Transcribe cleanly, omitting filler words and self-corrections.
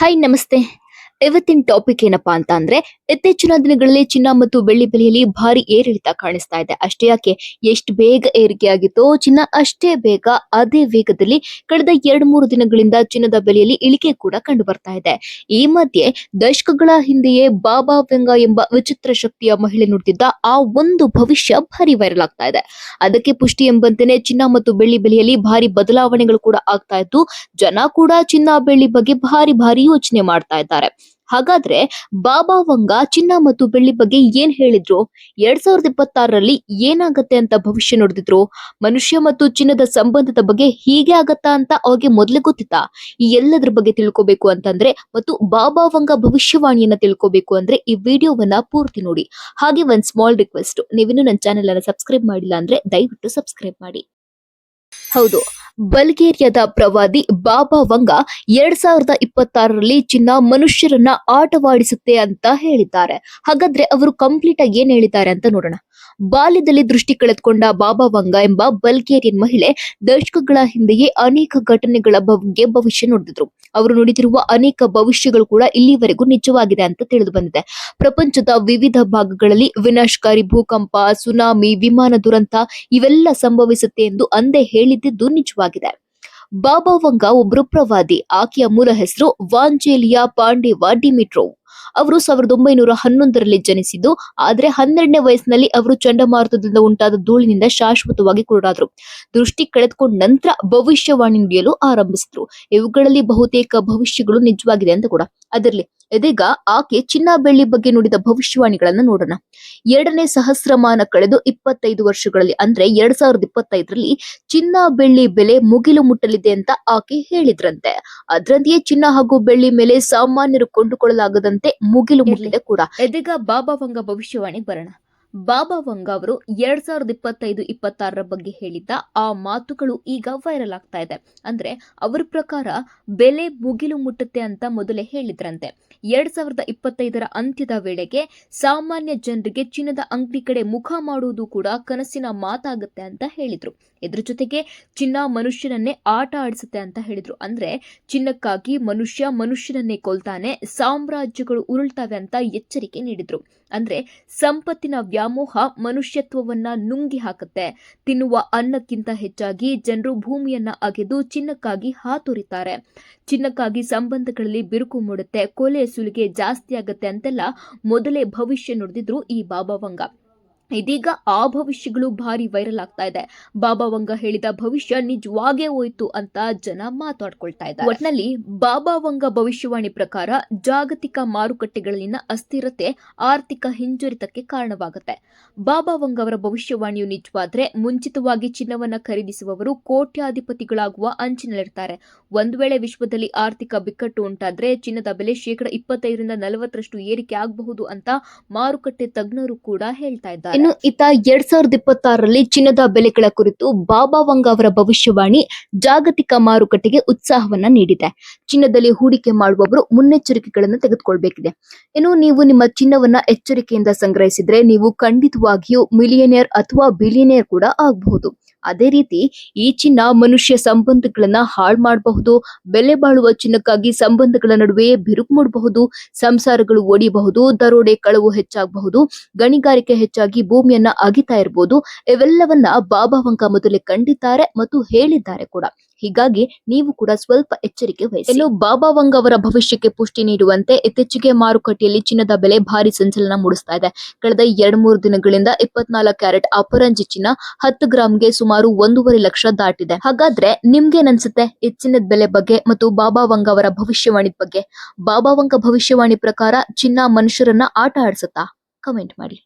Hi ನಮಸ್ತೆ. ಇವತ್ತಿನ topic ಏನಪ್ಪಾ ಅಂತ ಅಂದ್ರೆ ಇತ್ತೀಚಿನ ದಿನಗಳಲ್ಲಿ ಚಿನ್ನ ಮತ್ತು ಬೆಳ್ಳಿ ಬೆಲೆಯಲ್ಲಿ ಭಾರಿ ಏರಿಳಿತ ಕಾಣಿಸ್ತಾ ಇದೆ. ಅಷ್ಟೇ ಯಾಕೆ ಎಷ್ಟು ಬೇಗ ಏರಿಕೆ ಆಗಿತ್ತೋ ಚಿನ್ನ ಅಷ್ಟೇ ಬೇಗ ಅದೇ ವೇಗದಲ್ಲಿ ಕಳೆದ 2-3 ದಿನಗಳಿಂದ ಚಿನ್ನದ ಬೆಲೆಯಲ್ಲಿ ಇಳಿಕೆ ಕೂಡ ಕಂಡು ಬರ್ತಾ ಇದೆ. ಈ ಮಧ್ಯೆ ದಶಕಗಳ ಹಿಂದೆಯೇ ಬಾಬಾ ವೆಂಗ ಎಂಬ ವಿಚಿತ್ರ ಶಕ್ತಿಯ ಮಹಿಳೆ ನುಡಿದಿದ್ದ ಆ ಒಂದು ಭವಿಷ್ಯ ಭಾರಿ ವೈರಲ್ ಆಗ್ತಾ ಇದೆ. ಅದಕ್ಕೆ ಪುಷ್ಟಿ ಎಂಬಂತೆಯೇ ಚಿನ್ನ ಮತ್ತು ಬೆಳ್ಳಿ ಬೆಲೆಯಲ್ಲಿ ಭಾರಿ ಬದಲಾವಣೆಗಳು ಕೂಡ ಆಗ್ತಾ ಇದ್ದು ಜನ ಕೂಡ ಚಿನ್ನ ಬೆಳ್ಳಿ ಬಗ್ಗೆ ಭಾರಿ ಯೋಚನೆ ಮಾಡ್ತಾ ಇದ್ದಾರೆ. ಹಾಗಾದ್ರೆ ಬಾಬಾ ವಂಗ ಚಿನ್ನ ಮತ್ತು ಬೆಳ್ಳಿ ಬಗ್ಗೆ ಏನ್ ಹೇಳಿದ್ರು? 2026ರಲ್ಲಿ ಏನಾಗತ್ತೆ ಅಂತ ಭವಿಷ್ಯ ನುಡಿದಿದ್ರು? ಮನುಷ್ಯ ಮತ್ತು ಚಿನ್ನದ ಸಂಬಂಧದ ಬಗ್ಗೆ ಹೀಗೆ ಆಗತ್ತಾ ಅಂತ ಅವ್ರಿಗೆ ಮೊದ್ಲೇ ಗೊತ್ತಿತ್ತಾ? ಈ ಎಲ್ಲದ್ರ ಬಗ್ಗೆ ತಿಳ್ಕೊಬೇಕು ಅಂತಂದ್ರೆ ಮತ್ತು ಬಾಬಾ ವಂಗ ಭವಿಷ್ಯವಾಣಿಯನ್ನ ತಿಳ್ಕೊಬೇಕು ಅಂದ್ರೆ ಈ ವಿಡಿಯೋವನ್ನ ಪೂರ್ತಿ ನೋಡಿ. ಹಾಗೆ ಒಂದ್ ಸ್ಮಾಲ್ ರಿಕ್ವೆಸ್ಟ್, ನೀವಿನ್ನು ನನ್ನ ಚಾನೆಲ್ ಅನ್ನ ಸಬ್ಸ್ಕ್ರೈಬ್ ಮಾಡಿಲ್ಲ ಅಂದ್ರೆ ದಯವಿಟ್ಟು ಸಬ್ಸ್ಕ್ರೈಬ್ ಮಾಡಿ. ಹೌದು, ಬಲ್ಗೇರಿಯಾದ ಪ್ರವಾದಿ ಬಾಬಾ ವಂಗ 2026ರಲ್ಲಿ ಚಿನ್ನ ಮನುಷ್ಯರನ್ನ ಆಟವಾಡಿಸುತ್ತೆ ಅಂತ ಹೇಳಿದ್ದಾರೆ. ಹಾಗಾದ್ರೆ ಅವರು ಕಂಪ್ಲೀಟ್ ಆಗಿ ಏನ್ ಹೇಳಿದ್ದಾರೆ ಅಂತ ನೋಡೋಣ. ಬಾಲ್ಯದಲ್ಲಿ ದೃಷ್ಟಿ ಕಳೆದುಕೊಂಡ ಬಾಬಾ ವಂಗ ಎಂಬ ಬಲ್ಗೇರಿಯನ್ ಮಹಿಳೆ ದಶಕಗಳ ಹಿಂದೆಯೇ ಅನೇಕ ಘಟನೆಗಳ ಬಗ್ಗೆ ಭವಿಷ್ಯ ನುಡಿದಿದ್ರು. ಅವರು ನುಡಿದಿರುವ ಅನೇಕ ಭವಿಷ್ಯಗಳು ಕೂಡ ಇಲ್ಲಿವರೆಗೂ ನಿಜವಾಗಿದೆ ಅಂತ ತಿಳಿದು ಬಂದಿದೆ. ಪ್ರಪಂಚದ ವಿವಿಧ ಭಾಗಗಳಲ್ಲಿ ವಿನಾಶಕಾರಿ ಭೂಕಂಪ, ಸುನಾಮಿ, ವಿಮಾನ ದುರಂತ ಇವೆಲ್ಲ ಸಂಭವಿಸುತ್ತೆ ಎಂದು ಅಂದೇ ಹೇಳಿದ್ದು ನಿಜವಾಗಿದೆ. ಬಾಬಾ ವಂಗ ಒಬ್ರು ಪ್ರವಾದಿ. ಆಕೆಯ ಮೂಲ ಹೆಸರು ವಾಂಜೇಲಿಯಾ ಪಾಂಡೇವಾ ಡಿಮಿಟ್ರೋವ್. ಅವರು 1911ರಲ್ಲಿ ಜನಿಸಿದ್ದು, ಆದ್ರೆ 12ನೇ ವಯಸ್ಸಿನಲ್ಲಿ ಅವರು ಚಂಡಮಾರುತದಿಂದ ಉಂಟಾದ ಧೂಳಿನಿಂದ ಶಾಶ್ವತವಾಗಿ ಕುರುಡಾದ್ರು. ದೃಷ್ಟಿ ಕಳೆದುಕೊಂಡ ನಂತರ ಭವಿಷ್ಯವಾಣಿ ನುಡಿಯಲು ಆರಂಭಿಸಿದ್ರು. ಇವುಗಳಲ್ಲಿ ಬಹುತೇಕ ಭವಿಷ್ಯಗಳು ನಿಜವಾಗಿದೆ ಅಂತ ಕೂಡ. ಅದರಲ್ಲಿ ಇದೀಗ ಆಕೆ ಚಿನ್ನ ಬೆಳ್ಳಿ ಬಗ್ಗೆ ನುಡಿದ ಭವಿಷ್ಯವಾಣಿಗಳನ್ನ ನೋಡೋಣ. 2ನೇ ಸಹಸ್ರಮಾನ ಕಳೆದು 25 ವರ್ಷಗಳಲ್ಲಿ ಅಂದ್ರೆ 2025ರಲ್ಲಿ ಚಿನ್ನ ಬೆಳ್ಳಿ ಬೆಲೆ ಮುಗಿಲು ಮುಟ್ಟಲಿದೆ ಅಂತ ಆಕೆ ಹೇಳಿದ್ರಂತೆ. ಅದರಂತೆಯೇ ಚಿನ್ನ ಹಾಗೂ ಬೆಳ್ಳಿ ಮೇಲೆ ಸಾಮಾನ್ಯರು ಕೊಂಡುಕೊಳ್ಳಲಾಗದಂತೆ ಮುಗಿಲು ಮುಟ್ಟಿದೆ ಕೂಡ. ಇದೀಗ ಬಾಬಾ ವಂಗ ಭವಿಷ್ಯವಾಣಿ ಬರೋಣ. ಬಾಬಾ ವಂಗ ಅವರು 2025-26ರ ಬಗ್ಗೆ ಹೇಳಿದ್ದ ಆ ಮಾತುಗಳು ಈಗ ವೈರಲ್ ಆಗ್ತಾ ಇದೆ. ಅಂದ್ರೆ ಅವರ ಪ್ರಕಾರ ಬೆಲೆ ಮುಗಿಲು ಮುಟ್ಟುತ್ತೆ ಅಂತ ಮೊದಲೇ ಹೇಳಿದ್ರಂತೆ. 2025ರ ಅಂತ್ಯದ ವೇಳೆಗೆ ಸಾಮಾನ್ಯ ಜನರಿಗೆ ಚಿನ್ನದ ಅಂಗಡಿ ಕಡೆ ಮುಖ ಮಾಡುವುದು ಕೂಡ ಕನಸಿನ ಮಾತಾಗುತ್ತೆ ಅಂತ ಹೇಳಿದ್ರು. ಇದ್ರ ಜೊತೆಗೆ ಚಿನ್ನ ಮನುಷ್ಯನನ್ನೇ ಆಟ ಆಡಿಸುತ್ತೆ ಅಂತ ಹೇಳಿದ್ರು. ಅಂದ್ರೆ ಚಿನ್ನಕ್ಕಾಗಿ ಮನುಷ್ಯನನ್ನೇ ಕೊಲ್ತಾನೆ, ಸಾಮ್ರಾಜ್ಯಗಳು ಉರುಳ್ತವೆ ಅಂತ ಎಚ್ಚರಿಕೆ ನೀಡಿದ್ರು. ಅಂದ್ರೆ ಸಂಪತ್ತಿನ ವ್ಯಾಮೋಹ ಮನುಷ್ಯತ್ವವನ್ನ ನುಂಗಿ ಹಾಕುತ್ತೆ. ತಿನ್ನುವ ಅನ್ನಕ್ಕಿಂತ ಹೆಚ್ಚಾಗಿ ಜನರು ಭೂಮಿಯನ್ನ ಅಗೆದು ಚಿನ್ನಕ್ಕಾಗಿ ಹಾತೊರಿತಾರೆ. ಚಿನ್ನಕ್ಕಾಗಿ ಸಂಬಂಧಗಳಲ್ಲಿ ಬಿರುಕು ಮೂಡುತ್ತೆ, ಕೊಲೆ ಸುಲಿಗೆ ಜಾಸ್ತಿ ಆಗತ್ತೆ ಅಂತೆಲ್ಲ ಮೊದಲೇ ಭವಿಷ್ಯ ನುಡಿದಿದ್ರು ಈ ಬಾಬಾ ವಂಗ. ಇದೀಗ ಆ ಭವಿಷ್ಯಗಳು ಭಾರಿ ವೈರಲ್ ಆಗ್ತಾ ಇದೆ. ಬಾಬಾ ವಂಗ ಹೇಳಿದ ಭವಿಷ್ಯ ನಿಜವಾಗೇ ಹೋಯ್ತು ಅಂತ ಜನ ಮಾತಾಡ್ಕೊಳ್ತಾ ಇದ್ದಾರೆ. ಒಟ್ನಲ್ಲಿ ಬಾಬಾ ವಂಗ ಭವಿಷ್ಯವಾಣಿ ಪ್ರಕಾರ ಜಾಗತಿಕ ಮಾರುಕಟ್ಟೆಗಳಲ್ಲಿನ ಅಸ್ಥಿರತೆ ಆರ್ಥಿಕ ಹಿಂಜರಿತಕ್ಕೆ ಕಾರಣವಾಗುತ್ತೆ. ಬಾಬಾ ವಂಗ ಅವರ ಭವಿಷ್ಯವಾಣಿಯು ನಿಜವಾದ್ರೆ ಮುಂಚಿತವಾಗಿ ಚಿನ್ನವನ್ನ ಖರೀದಿಸುವವರು ಕೋಟ್ಯಾಧಿಪತಿಗಳಾಗುವ ಅಂಚಿನಲ್ಲಿರ್ತಾರೆ. ಒಂದು ವೇಳೆ ವಿಶ್ವದಲ್ಲಿ ಆರ್ಥಿಕ ಬಿಕ್ಕಟ್ಟು ಉಂಟಾದ್ರೆ ಚಿನ್ನದ ಬೆಲೆ 25-40% ಏರಿಕೆ ಆಗಬಹುದು ಅಂತ ಮಾರುಕಟ್ಟೆ ತಜ್ಞರು ಕೂಡ ಹೇಳ್ತಾ ಇದ್ದಾರೆ. ಇನ್ನು ಇತ್ತ 2026ರಲ್ಲಿ ಚಿನ್ನದ ಬೆಲೆಗಳ ಕುರಿತು ಬಾಬಾ ವಂಗ ಅವರ ಭವಿಷ್ಯವಾಣಿ ಜಾಗತಿಕ ಮಾರುಕಟ್ಟೆಗೆ ಉತ್ಸಾಹವನ್ನ ನೀಡಿದೆ. ಚಿನ್ನದಲ್ಲಿ ಹೂಡಿಕೆ ಮಾಡುವವರು ಮುನ್ನೆಚ್ಚರಿಕೆಗಳನ್ನು ತೆಗೆದುಕೊಳ್ಬೇಕಿದೆ. ಇನ್ನು ನೀವು ನಿಮ್ಮ ಚಿನ್ನವನ್ನ ಎಚ್ಚರಿಕೆಯಿಂದ ಸಂಗ್ರಹಿಸಿದ್ರೆ ನೀವು ಖಂಡಿತವಾಗಿಯೂ ಮಿಲಿಯನೇರ್ ಅಥವಾ ಬಿಲಿಯನೇರ್ ಕೂಡ ಆಗಬಹುದು. ಅದೇ ರೀತಿ ಈ ಚಿನ್ನ ಮನುಷ್ಯ ಸಂಬಂಧಗಳನ್ನ ಹಾಳು ಮಾಡಬಹುದು. ಬೆಲೆ ಬಾಳುವ ಚಿನ್ನಕ್ಕಾಗಿ ಸಂಬಂಧಗಳ ನಡುವೆ ಬಿರುಕು ಮೂಡಬಹುದು, ಸಂಸಾರಗಳು ಒಡೆಯಬಹುದು, ದರೋಡೆ ಕಳವು ಹೆಚ್ಚಾಗಬಹುದು, ಗಣಿಗಾರಿಕೆ ಹೆಚ್ಚಾಗಿ ಭೂಮಿಯನ್ನ ಅಗಿತಾ ಇರಬಹುದು. ಇವೆಲ್ಲವನ್ನ ಬಾಬಾ ವಂಗ ಮೊದಲೇ ಕಂಡಿದ್ದಾರೆ ಮತ್ತು ಹೇಳಿದ್ದಾರೆ ಕೂಡ. ಹೀಗಾಗಿ ನೀವು ಕೂಡ ಸ್ವಲ್ಪ ಎಚ್ಚರಿಕೆ ವಹಿಸಿ. ಇನ್ನು ಬಾಬಾ ವಂಗ ಅವರ ಭವಿಷ್ಯಕ್ಕೆ ಪುಷ್ಟಿ ನೀಡುವಂತೆ ಇತ್ತೀಚೆಗೆ ಮಾರುಕಟ್ಟೆಯಲ್ಲಿ ಚಿನ್ನದ ಬೆಲೆ ಭಾರಿ ಸಂಚಲನ ಮೂಡಿಸ್ತಾ ಇದೆ. ಕಳೆದ 2-3 ದಿನಗಳಿಂದ 24 ಕ್ಯಾರೆಟ್ ಅಪರಂಜಿ ಚಿನ್ನ 10 ಗ್ರಾಂಗೆ ಸುಮಾರು 1.5 ಲಕ್ಷ ದಾಟಿದೆ. ಹಾಗಾದ್ರೆ ನಿಮ್ಗೇನ್ ಅನ್ಸುತ್ತೆ ಈ ಚಿನ್ನದ ಬೆಲೆ ಬಗ್ಗೆ ಮತ್ತು ಬಾಬಾ ವಂಗ ಅವರ ಭವಿಷ್ಯವಾಣಿ ಬಗ್ಗೆ? ಬಾಬಾ ವಂಗ ಭವಿಷ್ಯವಾಣಿ ಪ್ರಕಾರ ಚಿನ್ನ ಮನುಷ್ಯರನ್ನ ಆಟ ಆಡಿಸುತ್ತಾ? ಕಮೆಂಟ್ ಮಾಡಿ.